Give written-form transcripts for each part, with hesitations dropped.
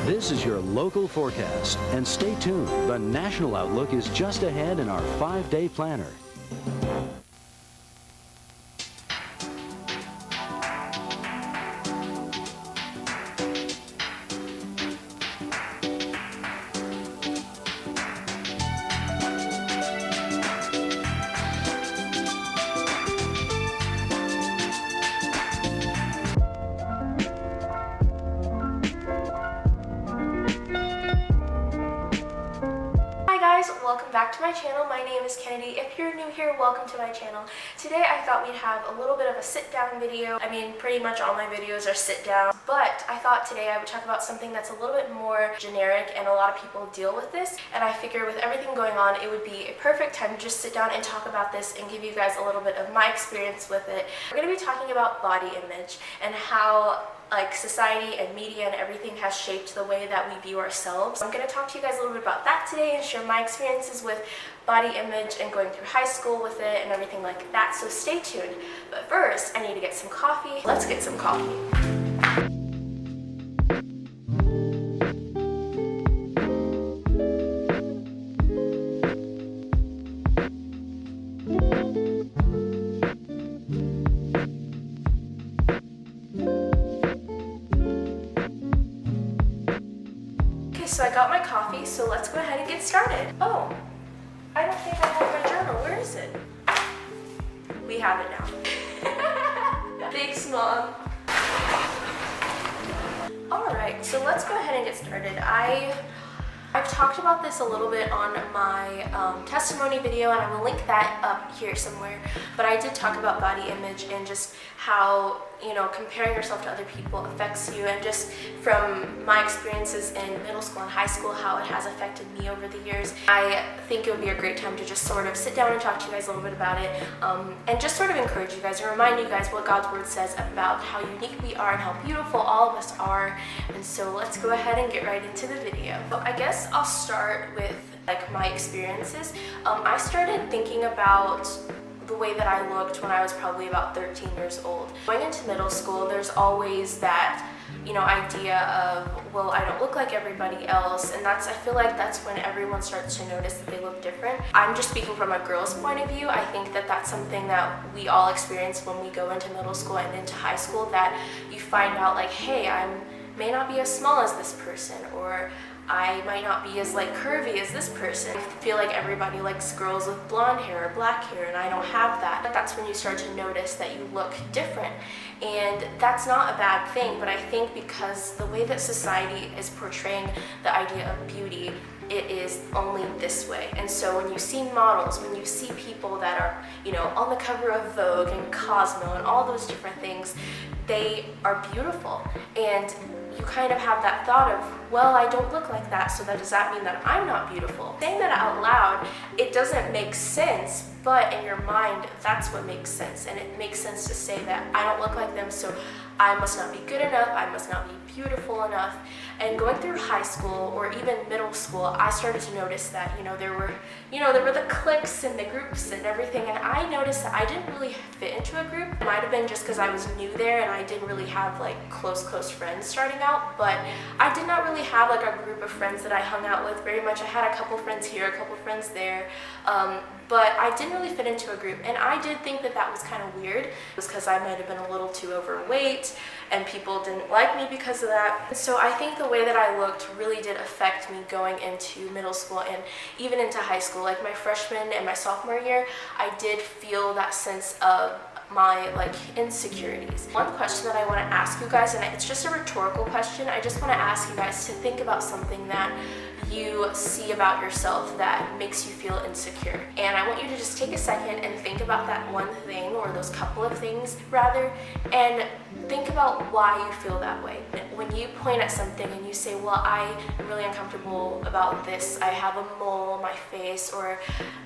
This is your local forecast, and stay tuned. The national outlook is just ahead in our 5-day planner. Welcome back to my channel. My name is Kennedy. If you're new here, welcome to my channel. Today I thought we'd have a little bit of a sit down video. I mean, pretty much all my videos are sit down, but I thought today I would talk about something that's a little bit more generic, and a lot of people deal with this, and I figure with everything going on, it would be a perfect time to just sit down and talk about this and give you guys a little bit of my experience with it. We're going to be talking about body image and how society and media and everything has shaped the way that we view ourselves. I'm going to talk to you guys a little bit about that today and share my experiences with body image and going through high school with it and everything like that, so stay tuned. But first, I need to get some coffee. Let's get some coffee. So I got my coffee, so let's go ahead and get started. Oh, I don't think I have my journal. Where is it? We have it now. Thanks, Mom. Alright, so let's go ahead and get started. I've talked about this a little bit on my testimony video, and I will link that up here somewhere, but I did talk about body image and just how, you know, comparing yourself to other people affects you, and just from my experiences in middle school and high school, how it has affected me over the years. I think it would be a great time to just sort of sit down and talk to you guys a little bit about it, and just sort of encourage you guys and remind you guys what God's Word says about how unique we are and how beautiful all of us are. And so let's go ahead and get right into the video. So I guess I'll start with my experiences. I started thinking about the way that I looked when I was probably about 13 years old. Going into middle school, there's always that, you know, idea of, well, I don't look like everybody else, and I feel like that's when everyone starts to notice that they look different. I'm just speaking from a girl's point of view. I think that that's something that we all experience when we go into middle school and into high school, that you find out hey, I may not be as small as this person, or I might not be as curvy as this person. I feel like everybody likes girls with blonde hair or black hair, and I don't have that. But that's when you start to notice that you look different. And that's not a bad thing, but I think because the way that society is portraying the idea of beauty, it is only this way. And so when you see models, when you see people that are, you know, on the cover of Vogue and Cosmo and all those different things, they are beautiful. And you kind of have that thought of, well, I don't look like that, so does that mean that I'm not beautiful? Saying that out loud, it doesn't make sense, but in your mind, that's what makes sense. And it makes sense to say that I don't look like them, so I must not be good enough, I must not be beautiful enough. And going through high school or even middle school, I started to notice that, there were the cliques and the groups and everything, and I noticed that I didn't really fit into a group. It might have been just because I was new there and I didn't really have close friends starting out, but I did not really have a group of friends that I hung out with very much. I had a couple friends here, a couple friends there, but I didn't really fit into a group, and I did think that that was kind of weird. It was because I might have been a little too overweight, and people didn't like me because of that. So I think the way that I looked really did affect me going into middle school and even into high school. My freshman and my sophomore year, I did feel that sense of my insecurities. One question that I want to ask you guys, and it's just a rhetorical question, I just want to ask you guys to think about something that you see about yourself that makes you feel insecure. And I want you to just take a second and think about that one thing, or those couple of things rather, and think about why you feel that way. When you point at something and you say, well, I am really uncomfortable about this, I have a mole on my face, or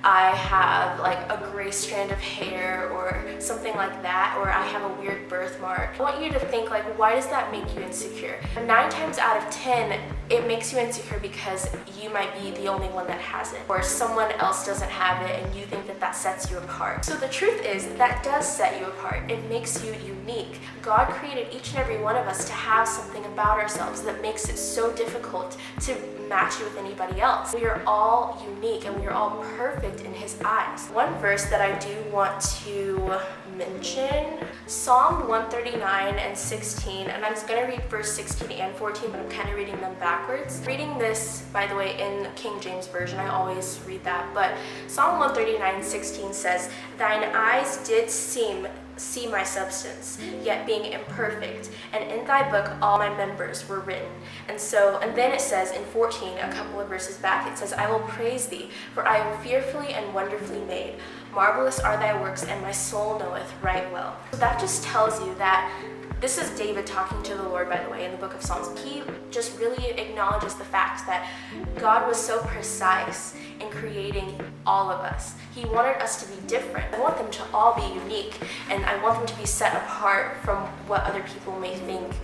I have a gray strand of hair, or something like that, or I have a weird birthmark, I want you to think why does that make you insecure? 9 times out of 10, it makes you insecure because you might be the only one that has it, or someone else doesn't have it and you think that that sets you apart. So the truth is that does set you apart. It makes you unique. unique. God created each and every one of us to have something about ourselves that makes it so difficult to match you with anybody else. We are all unique and we are all perfect in His eyes. One verse that I do want to mention, Psalm 139 and 16, and I'm going to read verse 16 and 14, but I'm kind of reading them backwards. Reading this, by the way, in King James Version, I always read that, but Psalm 139:16 says, "Thine eyes did see my substance, yet being imperfect, and in thy book all my members were written." And then it says in 14, a couple of verses back, it says, "I will praise thee, for I am fearfully and wonderfully made. Marvelous are thy works, and my soul knoweth right well." So that just tells you that this is David talking to the Lord, by the way, in the book of Psalms. He just really acknowledges the fact that God was so precise in creating all of us. He wanted us to be different. I want them to all be unique, and I want them to be set apart from what other people may think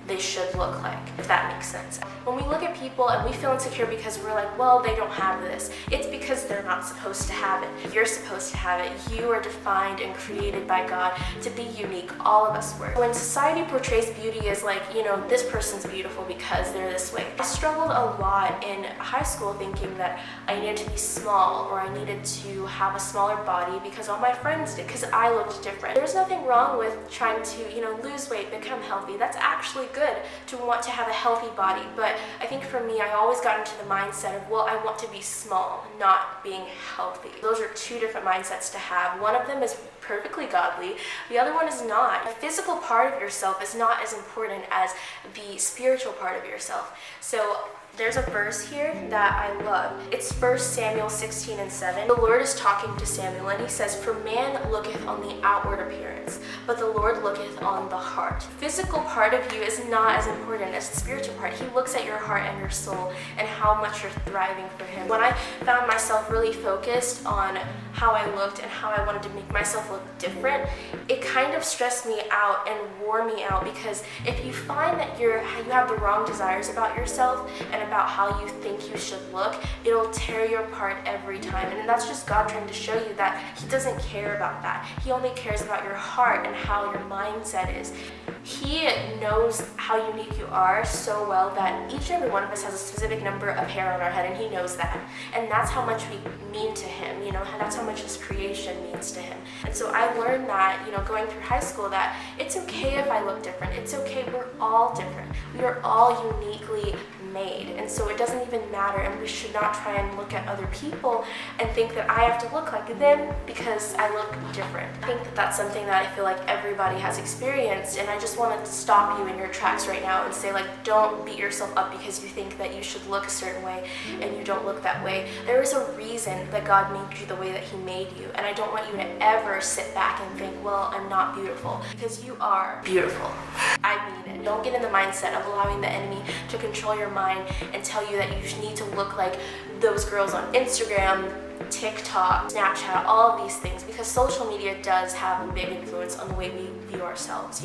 they should look like, if that makes sense. When we look at people and we feel insecure because we're like, well, they don't have this, it's because they're not supposed to have it. You're supposed to have it. You are defined and created by God to be unique. All of us were. When society portrays beauty as like, this person's beautiful because they're this way. I struggled a lot in high school thinking that I needed to be small or I needed to have a smaller body because all my friends did, because I looked different. There's nothing wrong with trying to, lose weight, become healthy. That's actually good to want to have a healthy body, but I think for me, I always got into the mindset of, well, I want to be small, not being healthy. Those are two different mindsets to have. One of them is perfectly godly, the other one is not. The physical part of yourself is not as important as the spiritual part of yourself. So there's a verse here that I love. It's 1 Samuel 16:7. The Lord is talking to Samuel and he says, "For man looketh on the outward appearance, but the Lord looketh on the heart." Physical part of you is not as important as the spiritual part. He looks at your heart and your soul and how much you're thriving for Him. When I found myself really focused on how I looked and how I wanted to make myself look different, it kind of stressed me out and wore me out, because if you find that you have the wrong desires about yourself and about how you think you should look, it'll tear you apart every time. And that's just God trying to show you that He doesn't care about that. He only cares about your heart and how your mindset is. He knows how unique you are so well that each and every one of us has a specific number of hair on our head, and He knows that. And that's how much we mean to Him, that's how much His creation means to Him. And so I learned that, going through high school, that it's okay if I look different. It's okay, we're all different. We are all uniquely made, and so it doesn't even matter, and we should not try and look at other people and think that I have to look like them because I look different. I think that that's something that I feel like everybody has experienced, and I just want to stop you in your tracks right now and say, don't beat yourself up because you think that you should look a certain way and you don't look that way. There is a reason that God made you the way that He made you, and I don't want you to ever sit back and think, well, I'm not beautiful, because you are beautiful. I mean it. Don't get in the mindset of allowing the enemy to control your mind and tell you that you need to look like those girls on Instagram, TikTok, Snapchat, all of these things, because social media does have a big influence on the way we view ourselves.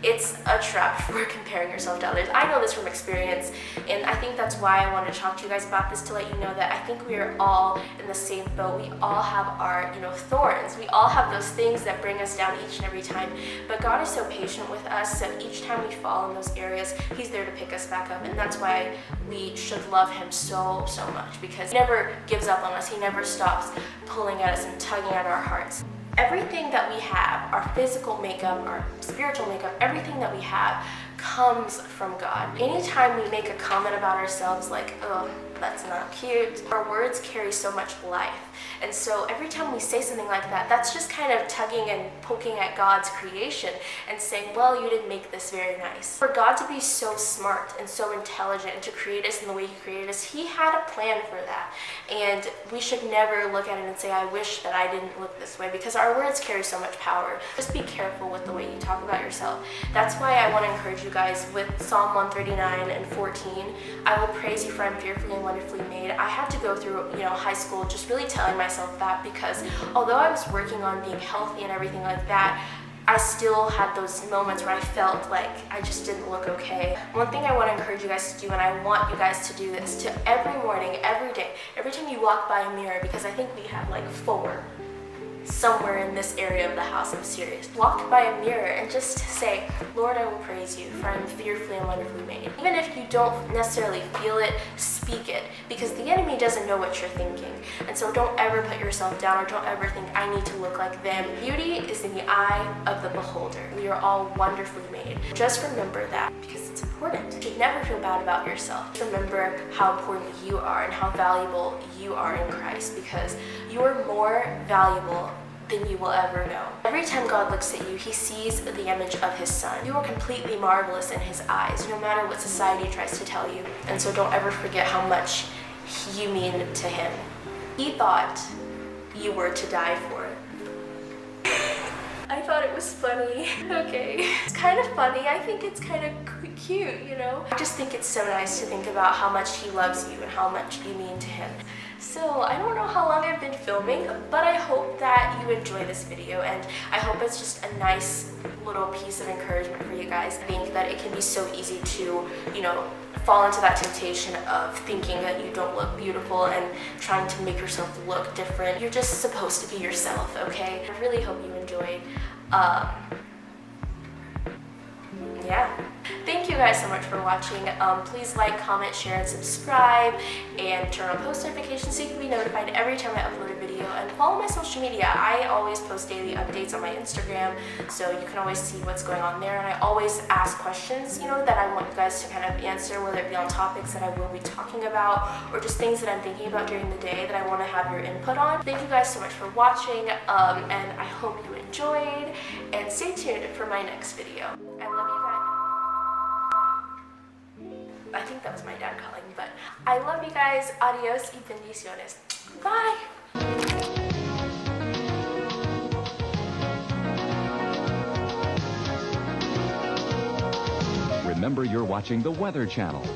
It's a trap for comparing yourself to others. I know this from experience, and I think that's why I wanted to talk to you guys about this, to let you know that I think we are all in the same boat. We all have our, thorns. We all have those things that bring us down each and every time, but God is so patient with us, so each time we fall in those areas, He's there to pick us back up, and that's why we should love Him so much, because He never gives up on us. He never stops pulling at us and tugging at our hearts. Everything that we have, our physical makeup, our spiritual makeup, everything that we have comes from God. Anytime we make a comment about ourselves like, oh, that's not cute, our words carry so much life. And so every time we say something like that, that's just kind of tugging and poking at God's creation and saying, well, you didn't make this very nice. For God to be so smart and so intelligent and to create us in the way He created us, He had a plan for that. And we should never look at it and say, I wish that I didn't look this way, because our words carry so much power. Just be careful with the way you talk about yourself. That's why I want to encourage you guys with Psalm 139 and 14. I will praise you, for I'm fearfully and wonderfully made. I had to go through, high school just really telling myself that, because although I was working on being healthy and everything like that, I still had those moments where I felt like I just didn't look okay. One thing I want to encourage you guys to do, and I want you guys to do this, to every morning, every day, every time you walk by a mirror, because I think we have like 4. somewhere in this area of the house. I'm serious. Walk by a mirror and just say, Lord, I will praise you, for I am fearfully and wonderfully made. Even if you don't necessarily feel it, speak it, because the enemy doesn't know what you're thinking. And so don't ever put yourself down, or don't ever think, I need to look like them. Beauty is in the eye of the beholder. We are all wonderfully made. Just remember that, because it's important. You should never feel bad about yourself. Remember how important you are and how valuable you are in Christ, because you are more valuable than you will ever know. Every time God looks at you, he sees the image of his son. You are completely marvelous in his eyes, no matter what society tries to tell you. And so don't ever forget how much you mean to him. He thought you were to die for it. I thought it was funny. Okay. It's kind of funny. I think it's kind of cute, you know? I just think it's so nice to think about how much he loves you and how much you mean to him. So I don't know how long I've been filming, but I hope that you enjoy this video, and I hope it's just a nice little piece of encouragement for you guys. I think that it can be so easy to, you know, fall into that temptation of thinking that you don't look beautiful and trying to make yourself look different. You're just supposed to be yourself, okay? I really hope you enjoyed. Yeah. Thank you guys so much for watching. Please like, comment, share, and subscribe, and turn on post notifications so you can be notified every time I upload a video. And follow my social media. I always post daily updates on my Instagram, so you can always see what's going on there. And I always ask questions, you know, that I want you guys to kind of answer, whether it be on topics that I will be talking about, or just things that I'm thinking about during the day that I want to have your input on. Thank you guys so much for watching, and I hope you enjoyed, and stay tuned for my next video. I love you guys. I think that was my dad calling, but I love you guys. Adios y bendiciones. Bye. Remember, you're watching the Weather Channel.